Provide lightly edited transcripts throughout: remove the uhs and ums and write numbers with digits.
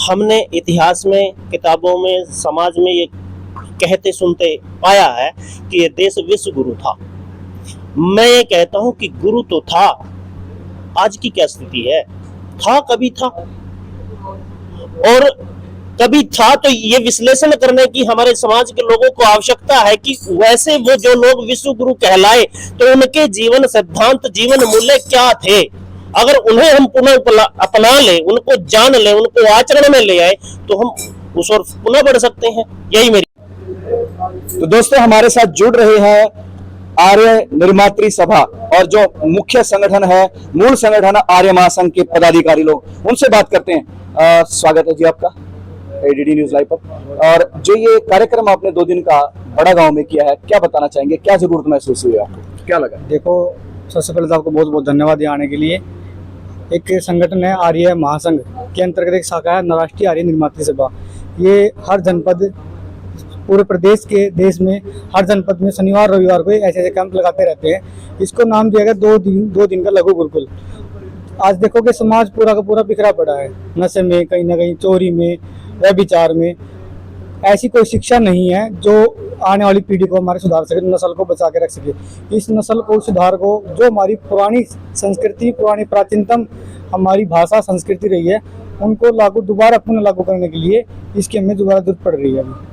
हमने इतिहास में, किताबों में, समाज में ये कहते सुनते पाया है कि ये देश विश्व गुरु था। मैं ये कहता हूं कि गुरु तो था, आज की क्या स्थिति है? था, कभी था, और कभी था तो ये विश्लेषण करने की हमारे समाज के लोगों को आवश्यकता है कि वैसे वो जो लोग विश्व गुरु कहलाए तो उनके जीवन सिद्धांत, जीवन मूल्य क्या थे। अगर उन्हें हम पुनः अपना ले, उनको जान ले, उनको आचरण में ले आए तो हम उस ओर पुनः बढ़ सकते हैं। यही मेरी। तो दोस्तों, हमारे साथ जुड़ रहे हैं आर्य निर्मात्री सभा और जो मुख्य संगठन है, मूल संगठन आर्य महासंघ के पदाधिकारी लोग, उनसे बात करते हैं। स्वागत है जी आपका एडीडी न्यूज लाइव पर। और जो ये कार्यक्रम आपने 2 दिन का बड़ा गांव में किया है, क्या बताना चाहेंगे? क्या जरूरत महसूस हुई आपको, क्या लगा? देखो, सबसे पहले तो आपको बहुत बहुत धन्यवाद यहाँ आने के लिए। एक संगठन है आर्य महासंघ के अंतर्गत एक शाखा है राष्ट्रीय आर्य निर्मात्री सभा। ये हर जनपद, पूरे प्रदेश के देश में हर जनपद में शनिवार रविवार को ऐसे ऐसे कैंप लगाते रहते हैं। इसको नाम दिया गया 2 दिन का लघु गुरुकुल। आज देखो कि समाज पूरा का पूरा बिखरा पड़ा है, नशे में, कहीं ना कहीं चोरी में, व्यभिचार में। ऐसी कोई शिक्षा नहीं है जो आने वाली पीढ़ी को हमारे सुधार सके, नस्ल को बचा के रख सके। इस नस्ल को सुधार को, जो हमारी पुरानी संस्कृति, पुरानी प्राचीनतम हमारी भाषा संस्कृति रही है, उनको दोबारा पुनः लागू करने के लिए इसकी हमें दोबारा जरूरत पड़ रही है अभी।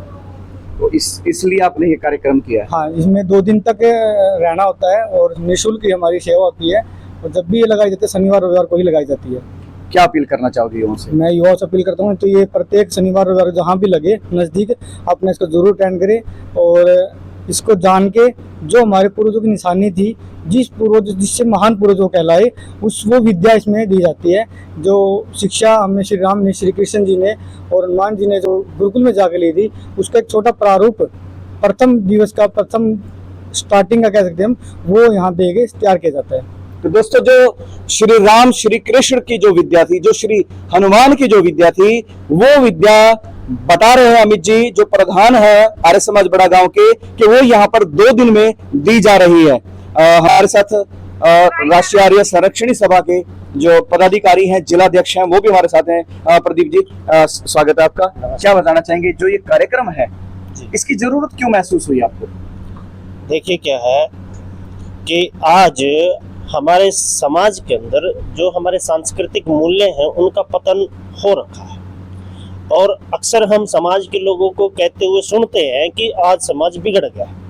तो इसलिए आपने ये कार्यक्रम किया है? हाँ, इसमें 2 दिन तक रहना होता है और निःशुल्क हमारी सेवा होती है। और जब भी ये लगाई जाती है, शनिवार रविवार को ही लगाई जाती है। क्या अपील करना चाहोगे युवाओं से? मैं युवाओं से अपील करता हूँ तो ये प्रत्येक शनिवार रविवार जहाँ भी लगे नज़दीक, अपने इसको जरूर अटेंड करें और इसको जान के जो हमारे पूर्वजों की निशानी थी, जिससे महान पूर्वजों कहलाए, वो विद्या इसमें दी जाती है। जो शिक्षा हमें श्री राम ने, श्री कृष्ण जी ने और हनुमान जी ने जो गुरुकुल में जाकर ली थी, उसका एक छोटा प्रारूप प्रथम दिवस का, प्रथम स्टार्टिंग का कह सकते हैं हम, वो यहाँ दे के तैयार किया जाता है। तो दोस्तों, जो श्री राम, श्री कृष्ण की जो विद्या थी, जो श्री हनुमान की जो विद्या थी, वो विद्या बता रहे हैं अमित जी, जो प्रधान है आर्य समाज बड़ा गांव के, कि वो यहाँ पर 2 दिन में दी जा रही है। हमारे साथ राष्ट्रीय आर्य संरक्षणी सभा के जो पदाधिकारी हैं, जिलाध्यक्ष हैं, वो भी हमारे साथ हैं। प्रदीप जी, स्वागत है आपका। क्या बताना चाहेंगे, जो ये कार्यक्रम है, इसकी जरूरत क्यों महसूस हुई आपको? देखिए, क्या है कि आज हमारे समाज के अंदर जो हमारे सांस्कृतिक मूल्य हैं, उनका पतन हो रखा है। और अक्सर हम समाज के लोगों को कहते हुए सुनते हैं कि आज समाज बिगड़ गया है।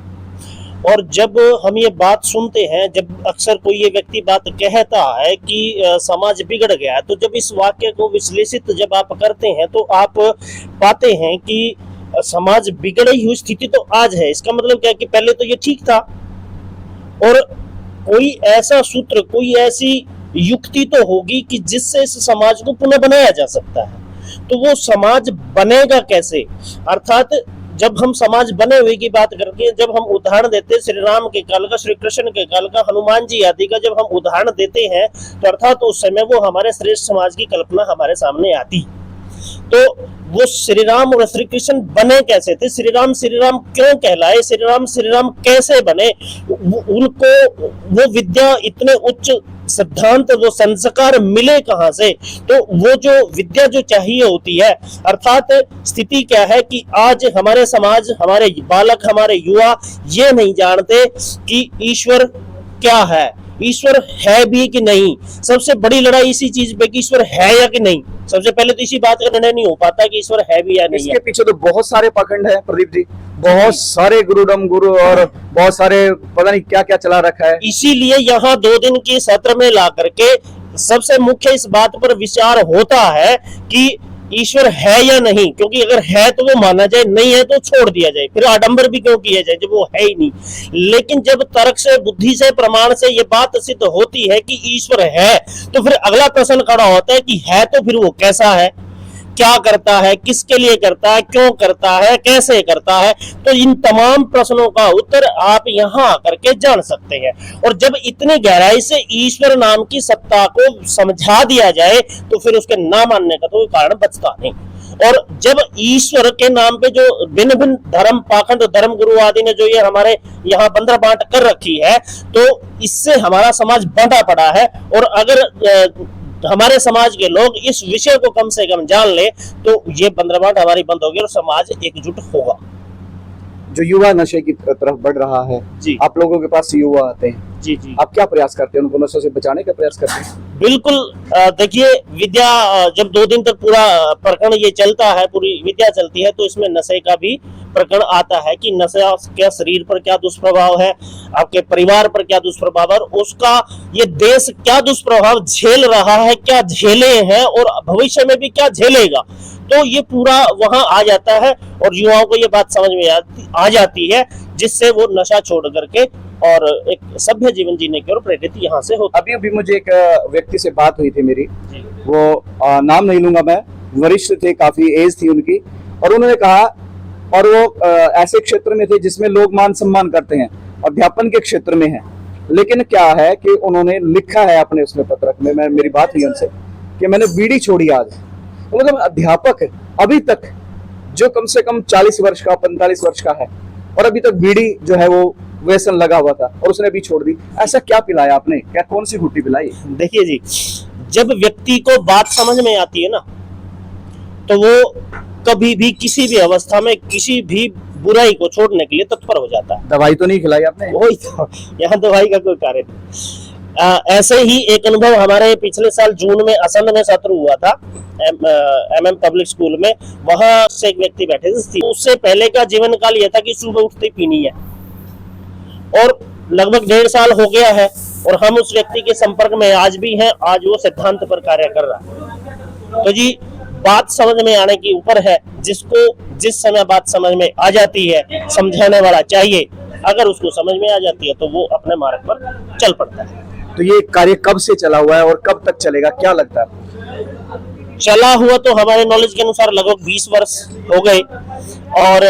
और जब हम ये बात सुनते हैं, जब अक्सर कोई ये व्यक्ति बात कहता है कि समाज बिगड़ गया है, तो जब इस वाक्य को विश्लेषित जब आप करते हैं तो आप पाते हैं कि समाज बिगड़ी हुई स्थिति तो आज है। इसका मतलब क्या है कि पहले तो ये ठीक था, और कोई ऐसा सूत्र, कोई ऐसी युक्ति तो होगी कि जिससे इस समाज को पुनः बनाया जा सकता है। तो वो समाज बनेगा कैसे? अर्थात जब हम समाज बने हुए की बात करके, जब हम उदाहरण देते हैं श्री राम के काल का, श्री कृष्ण के काल का, हनुमान जी आदि का जब हम उदाहरण देते हैं, तो अर्थात उस समय वो हमारे श्रेष्ठ समाज की कल्पना हमारे सामने आती। तो वो श्री राम और श्री कृष्ण बने कैसे थे? श्री राम क्यों कहलाए? श्री राम कैसे बने? उनको वो विद्या, इतने उच्च सिद्धांत, वो संस्कार मिले कहां से? तो वो जो विद्या जो चाहिए होती है, अर्थात स्थिति क्या है कि आज हमारे समाज, हमारे बालक, हमारे युवा ये नहीं जानते कि ईश्वर क्या है, ईश्वर है भी कि नहीं। सबसे बड़ी लड़ाई इसी चीज पे कि ईश्वर है या कि नहीं। सबसे पहले तो इसी बात का निर्णय नहीं हो पाता कि ईश्वर है भी या नहीं। इसके पीछे तो बहुत सारे पाखंड हैं प्रदीप जी, बहुत सारे गुरु और बहुत सारे पता नहीं क्या क्या चला रखा है। इसीलिए यहाँ 2 दिन के सत्र में ला करके सबसे मुख्य इस बात पर विचार होता है कि ईश्वर है या नहीं, क्योंकि अगर है तो वो माना जाए, नहीं है तो छोड़ दिया जाए। फिर आडंबर भी क्यों किया जाए जब वो है ही नहीं। लेकिन जब तर्क से, बुद्धि से, प्रमाण से ये बात सिद्ध होती है कि ईश्वर है, तो फिर अगला प्रश्न खड़ा होता है कि है तो फिर वो कैसा है, क्या करता है, किसके लिए करता है, क्यों करता है, कैसे करता है। तो इन तमाम प्रश्नों का उत्तर आप यहाँ आकर के जान सकते हैं। और जब इतनी गहराई से ईश्वर नाम की सत्ता को समझा दिया जाए तो फिर उसके ना मानने का तो कोई कारण बचता नहीं। और जब ईश्वर के नाम पे जो भिन्न भिन्न धर्म पाखंड, धर्म गुरु आदि ने जो ये हमारे यहाँ बंदर बांट कर रखी है, तो इससे हमारा समाज बंटा पड़ा है। और अगर हमारे समाज के लोग इस विषय को कम से कम जान ले तो ये बंदरबाट हमारी बंद होगी और समाज एकजुट होगा। जो युवा नशे की तरफ बढ़ रहा है जी। आप लोगों के पास युवा आते हैं, जी जी आप क्या प्रयास करते हैं, उनको नशे से बचाने का प्रयास करते हैं? बिल्कुल। देखिए विद्या जब 2 दिन तक पूरा प्रकरण ये चलता है, पूरी विद्या चलती है, तो इसमें नशे का भी प्रकरण आता है कि नशा क्या शरीर पर क्या दुष्प्रभाव है, आपके परिवार पर क्या दुष्प्रभाव है, और उसका ये देश क्या दुष्प्रभाव झेल रहा है, क्या झेले हैं और भविष्य में भी क्या झेलेगा। तो ये पूरा वहां आ जाता है और युवाओं को ये बात समझ में आ जाती है, जिससे वो नशा छोड़ करके और एक सभ्य जीवन जीने की ओर प्रेरित यहाँ से होता अभी अभी मुझे एक व्यक्ति से बात हुई थी मेरी, है। वो नाम नहीं लूंगा मैं, वरिष्ठ थे, काफी एज थी उनकी, और उन्होंने कहा, और वो ऐसे क्षेत्र में थे जिसमें लोग मान सम्मान करते हैं, अध्यापन के क्षेत्र में है, लेकिन क्या है कि उन्होंने लिखा है अपने उसमें पत्रक में, मेरी बात हुई उनसे कि मैंने बीड़ी छोड़ी आज। तो मतलब अध्यापक अभी तक जो कम से कम 40 वर्ष का 45 वर्ष का है और अभी तक बीड़ी जो है वो व्यसन लगा हुआ था और उसने अभी छोड़ दी, ऐसा क्या पिलाया आपने, क्या कौन सी घुट्टी पिलाई? देखिए जी, जब व्यक्ति को बात समझ में आती है ना, तो वो कभी भी किसी भी अवस्था में किसी भी बुराई को छोड़ने के लिए तत्पर हो जाता है। दवाई तो नहीं खिलाई आपने? वही तो, यहाँ दवाई का कोई कार्य नहीं। ऐसे ही एक अनुभव हमारे पिछले साल जून में असंध में सत्र हुआ था MM पब्लिक स्कूल में। वहां से एक व्यक्ति बैठे थे, उससे पहले का जीवन काल यह था कि सुबह उठते पीनी है, और लगभग 1.5 साल हो गया है और हम उस व्यक्ति के संपर्क में आज भी हैं। आज वो सिद्धांत पर कार्य कर रहा है। तो जी बात समझ में आने के ऊपर है, जिसको जिस समय बात समझ में आ जाती है, समझाने वाला चाहिए, अगर उसको समझ में आ जाती है तो वो अपने मार्ग पर चल पड़ता है। तो ये कार्य कब से चला हुआ है और कब तक चलेगा, क्या लगता है? चला हुआ तो हमारे नॉलेज के अनुसार लगभग 20 वर्ष हो गए और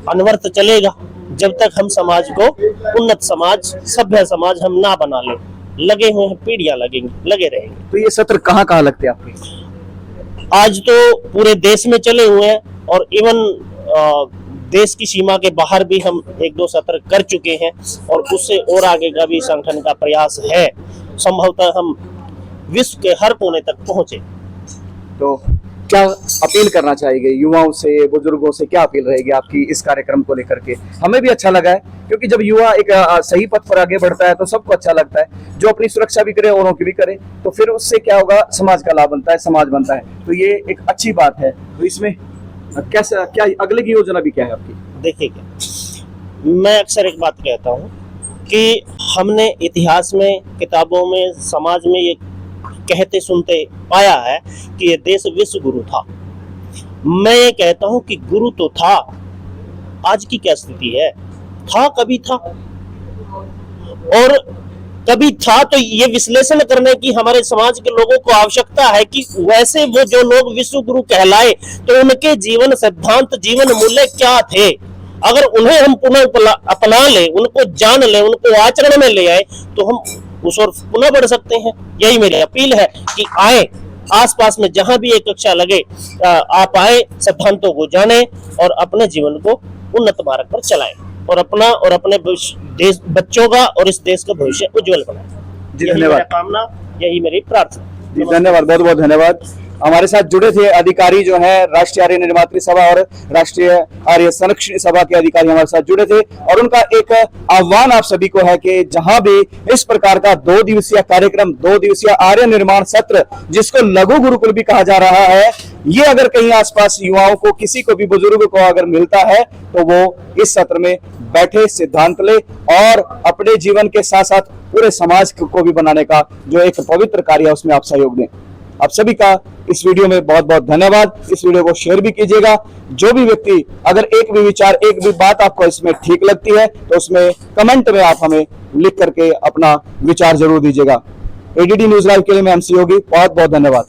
अनवर्त चलेगा जब तक हम समाज को उन्नत समाज, सभ्य समाज हम ना बना ले। लगे हुए हैं, पीढ़ियां लगेंगी, लगे रहेंगे। तो ये सत्र कहाँ कहाँ लगते हैं आपके? आज तो पूरे देश में चले हुए हैं और इवन देश की सीमा के बाहर भी हम 1-2 सत्र कर चुके हैं और उससे और आगे का भी संगठन का प्रयास है। संभवतः हम विश्व के हर कोने तक पहुंचे। तो क्या अपील करना चाहिए युवाओं से, बुजुर्गों से, क्या अपील रहेगी आपकी इस कार्यक्रम को लेकर के? हमें भी अच्छा लगा है, क्योंकि जब युवा एक सही पथ पर आगे बढ़ता है तो सबको अच्छा लगता है। जो अपनी सुरक्षा भी करे, औरों की भी करे, तो फिर उससे क्या होगा, समाज का लाभ बनता है, समाज बनता है। तो ये एक अच्छी बात है। तो इसमें कैसा, क्या अगले की योजना भी क्या है आपकी? देखिए, मैं अक्सर एक बात कहता हूँ कि हमने इतिहास में, किताबों में, समाज में ये कहते सुनते पाया है कि ये देश विश्व गुरु था। मैं ये कहता हूं कि गुरु तो था, आज की क्या स्थिति है? था, कभी था, और कभी था तो ये विश्लेषण करने की हमारे समाज के लोगों को आवश्यकता है कि वैसे वो जो लोग विश्व गुरु कहलाए तो उनके जीवन सिद्धांत, जीवन मूल्य क्या थे। अगर उन्हें हम पुनः अपना ले, उनको जान ले, उनको आचरण में ले आए तो हम उस ओर पुनः बढ़ सकते हैं। यही मेरी अपील है कि आए, आसपास में जहां भी एक कक्षा लगे आप आए, सिद्धांतों को जाने और अपने जीवन को उन्नत मार्ग पर चलाएं और अपना और अपने देश, बच्चों का और इस देश का भविष्य उज्जवल बनाएं। जी धन्यवाद। कामना, यही मेरी प्रार्थना। जी धन्यवाद, बहुत बहुत धन्यवाद। हमारे साथ जुड़े थे अधिकारी जो है राष्ट्रीय आर्य निर्मात्री सभा और राष्ट्रीय आर्य संरक्षण सभा के अधिकारी हमारे साथ जुड़े थे, और उनका एक आह्वान आप सभी को है कि जहां भी इस प्रकार का 2 दिवसीय कार्यक्रम, 2 दिवसीय आर्य निर्माण सत्र, जिसको लघु गुरुकुल भी कहा जा रहा है, ये अगर कहीं आसपास युवाओं को, किसी को भी, बुजुर्ग को अगर मिलता है तो वो इस सत्र में बैठे, सिद्धांत ले और अपने जीवन के साथ साथ पूरे समाज को भी बनाने का जो एक पवित्र कार्य है उसमें आप सहयोग दें। आप सभी का इस वीडियो में बहुत बहुत धन्यवाद। इस वीडियो को शेयर भी कीजिएगा। जो भी व्यक्ति, अगर एक भी विचार, एक भी बात आपको इसमें ठीक लगती है तो उसमें कमेंट में आप हमें लिख करके अपना विचार जरूर दीजिएगा। ADD न्यूज लाइव के लिए मैं MC योगी, बहुत बहुत धन्यवाद।